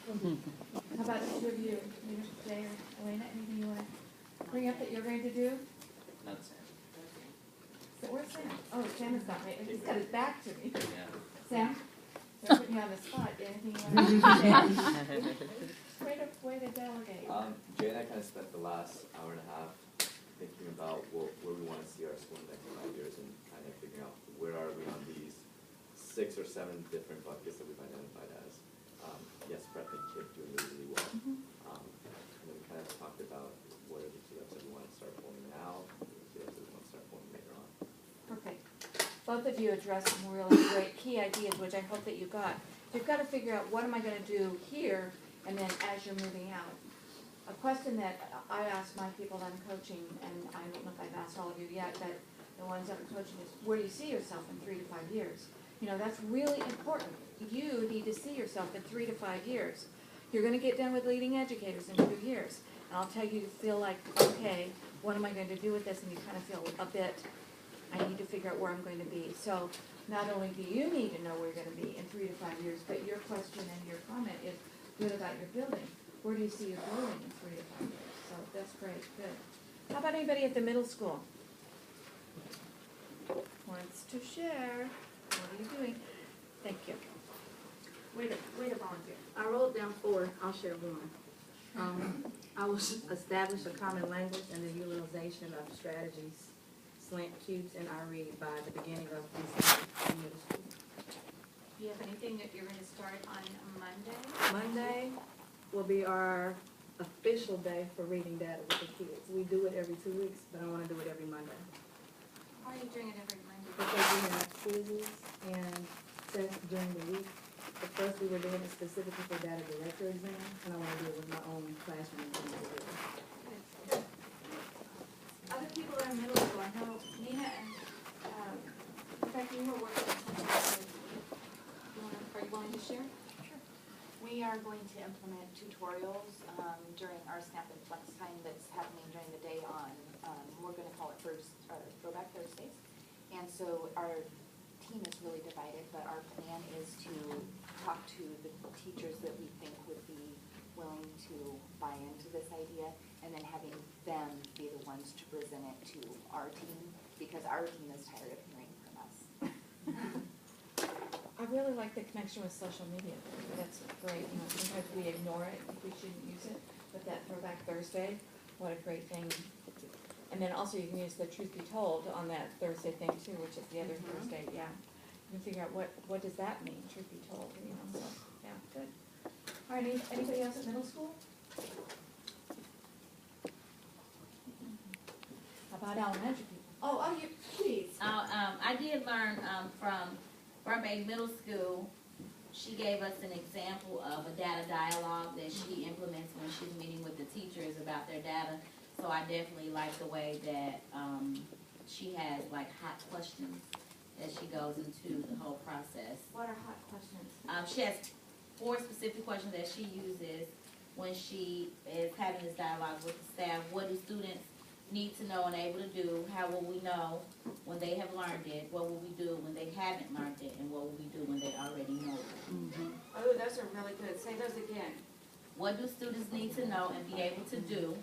How about the two of you, either Jay or Elena, anything you want to bring up that you're going to do? Not Sam. So where's Sam? Oh, Sam is not, he's got his back to me. Yeah. Sam? They're putting you on the spot. Anything you want to say? Way to delegate. Jay and I kind of spent the last hour and a half thinking about where we want to see our school in the next 5 years and kind of figuring out where are we on these 6 or 7 different buckets that we've identified as. Yes, prep and KIPP doing really, really well. And then we kind of talked about what are the key ups that we want to start pulling now, what are the key ups that we want to start pulling later on. Perfect. Both of you addressed some really great key ideas, which I hope that you got. You've got to figure out what am I going to do here, and then as you're moving out. A question that I ask my people that I'm coaching, and I don't know if I've asked all of you yet, but the ones that I'm coaching is, where do you see yourself in 3 to 5 years? You know, that's really important. You need to see yourself in 3 to 5 years. You're going to get done with leading educators in 2 years. And I'll tell you to feel like, okay, what am I going to do with this? And you kind of feel a bit, I need to figure out where I'm going to be. So not only do you need to know where you're going to be in 3 to 5 years, but your question and your comment is good about your building. Where do you see your building in 3 to 5 years? So that's great, good. How about anybody at the middle school? Wants to share? What are you doing? Thank you. Way to volunteer. I wrote down 4. I'll share one. I will establish a common language and the utilization of strategies, slant cubes, and I read by the beginning of this middle school. Do you have anything that you're going to start on Monday? Monday will be our official day for reading data with the kids. We do it every 2 weeks, but I want to do it every Monday. Why are you doing it every Monday? Because we have quizzes and tests during the week. But first we were doing it specifically for data director exam, and I want to do it with my own classroom exam. Other people that are in middle school, I know Nina and, Rebecca, you were working on something. Are you willing to share? We are going to implement tutorials during our Snap and Flex time that's happening during the day on, we're going to call it Throwback Thursdays. And so our team is really divided, but our plan is to talk to the teachers that we think would be willing to buy into this idea, and then having them be the ones to present it to our team, because our team is tired of hearing from us. I really like the connection with social media. That's great. You know, sometimes we ignore it, we shouldn't use it, but that Throwback Thursday, what a great thing. And then also you can use the Truth Be Told on that Thursday thing too, which is the other Thursday, yeah. You can figure out what does that mean, Truth Be Told, you know, so, yeah, good. All right, anybody else at middle school? How about elementary people? Oh, you, please. I did learn from Burbank Middle School. She gave us an example of a data dialogue that she implements when she's meeting with the teachers about their data. So I definitely like the way that she has like hot questions as she goes into the whole process. What are hot questions? She has 4 specific questions that she uses when she is having this dialogue with the staff. What do students need to know and able to do? How will we know when they have learned it? What will we do when they haven't learned it? And what will we do when they already know it? Oh, those are really good. Say those again. What do students need to know and be able to do?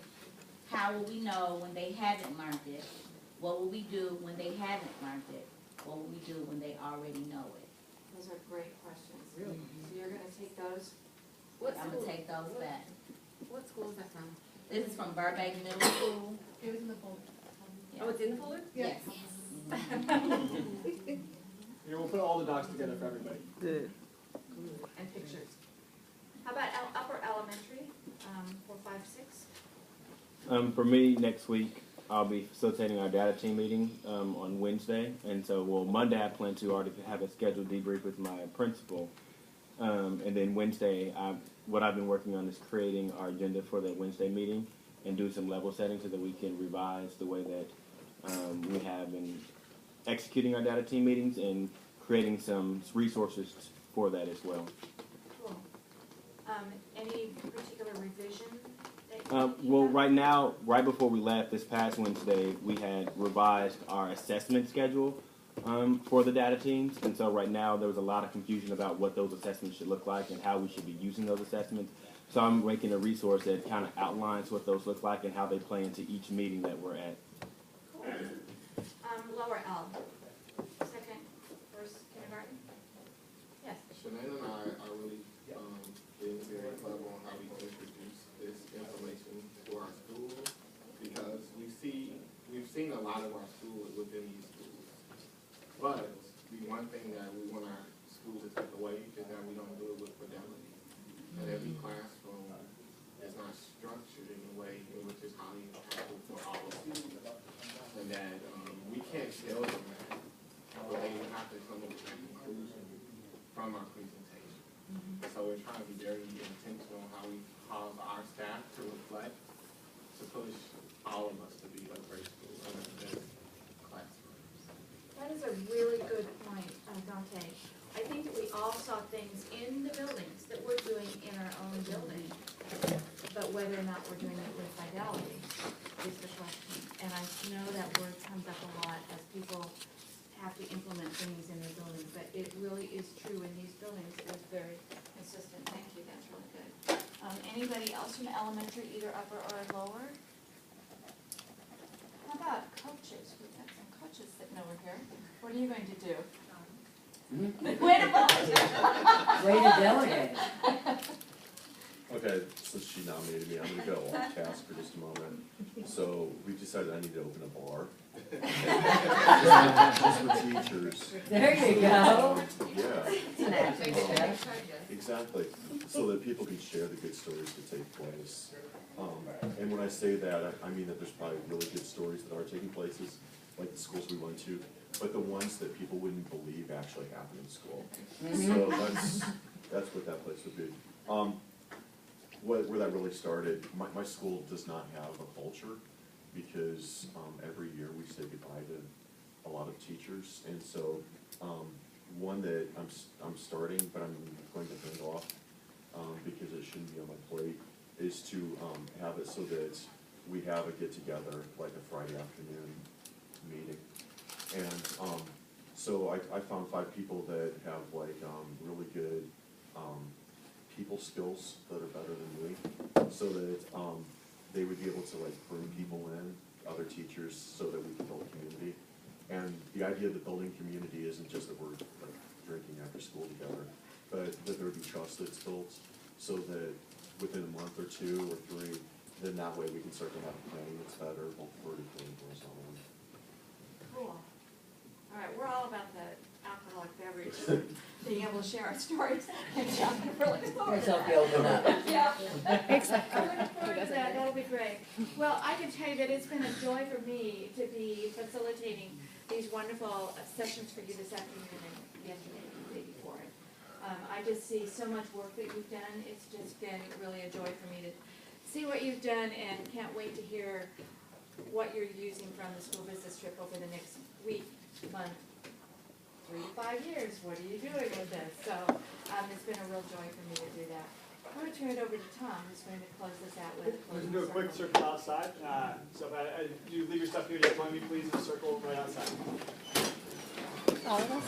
How will we know when they haven't learned it? What will we do when they haven't learned it? What will we do when they already know it? Those are great questions. Really? So you're going to take those? I'm going to take those back. What school is that from? This is from Burbank Middle School. It was in the folder. Yeah. Oh, it's in the folder? Yes. Here, we'll put all the docs together for everybody. Good. And pictures. How about upper elementary, 4, 5, 6? For me, next week, I'll be facilitating our data team meeting on Wednesday. And so, Monday I plan to already have a scheduled debrief with my principal. And then Wednesday, what I've been working on is creating our agenda for the Wednesday meeting and do some level setting so that we can revise the way that we have been executing our data team meetings and creating some resources for that as well. Cool. Any particular revision? Right now, right before we left this past Wednesday, we had revised our assessment schedule for the data teams. And so right now there was a lot of confusion about what those assessments should look like and how we should be using those assessments. So I'm making a resource that kind of outlines what those look like and how they play into each meeting that we're at. Lower L. Second, first kindergarten? Yes. Shanae and I are really getting very clever on how we can introduce this information to our schools, because we've seen a lot of our schools within these schools. But the one thing that we want our schools to take away is that we don't do it with fidelity. And every classroom is not structured in a way in which is highly impactful for all of students. And that we can't tell them that, but they have to come up with a conclusion from our presentation. So we're trying to be very intentional how we cause our staff to reflect, to push all of us to be a great school and the best classrooms. That is a really good point, Dante. I think that we all saw things in the buildings that we're doing in our own building, but whether or not we're doing it with fidelity is the question. And I know that word comes up a lot as people have to implement things in their buildings, but it really is true in these buildings. It is very consistent. Thank you, that's really good. Anybody else from elementary, either upper or lower? How about coaches? We've got some coaches sitting over here. What are you going to do? Way to volunteer. Way to delegate. Okay, since she nominated me, I'm gonna go off task for just a moment. So we decided I need to open a bar. Just for teachers. There you go. Yeah. It's an action step. Exactly, so that people can share the good stories that take place. And when I say that, I mean that there's probably really good stories that are taking places, like the schools we went to, but the ones that people wouldn't believe actually happen in school. So that's what that place would be. Where that really started, my school does not have a culture, because every year we say goodbye to a lot of teachers, and so one that I'm starting, but I'm going to hand off because it shouldn't be on my plate, is to have it so that we have a get-together, like a Friday afternoon meeting. And so I found 5 people that have like really good people skills that are better than me, so that they would be able to like bring people in, other teachers, so that we can build community. And the idea of the building community isn't just that we're like drinking after school together, but that there would be trust that's built, so that within a month or 2 or 3, then that way we can start to have a planning that's better, both vertically and horizontally. Cool. All right, we're all about the alcoholic beverage, being able to share our stories, and John, we're looking forward to Let's hope that. you open up. Yeah. Exactly. I'm looking forward to that, that'll be great. Well, I can tell you that it's been a joy for me to be facilitating these wonderful sessions for you this afternoon and yesterday and the day before. I just see so much work that you've done. It's just been really a joy for me to see what you've done, and can't wait to hear what you're using from the school business trip over the next week, month, 3 to 5 years. What are you doing with this? So it's been a real joy for me to do that. I'm going to turn it over to Tom, who's going to close this out with a We're closing gonna do a quick circle outside. So if you leave your stuff here, just join me please in a circle right outside. All of us?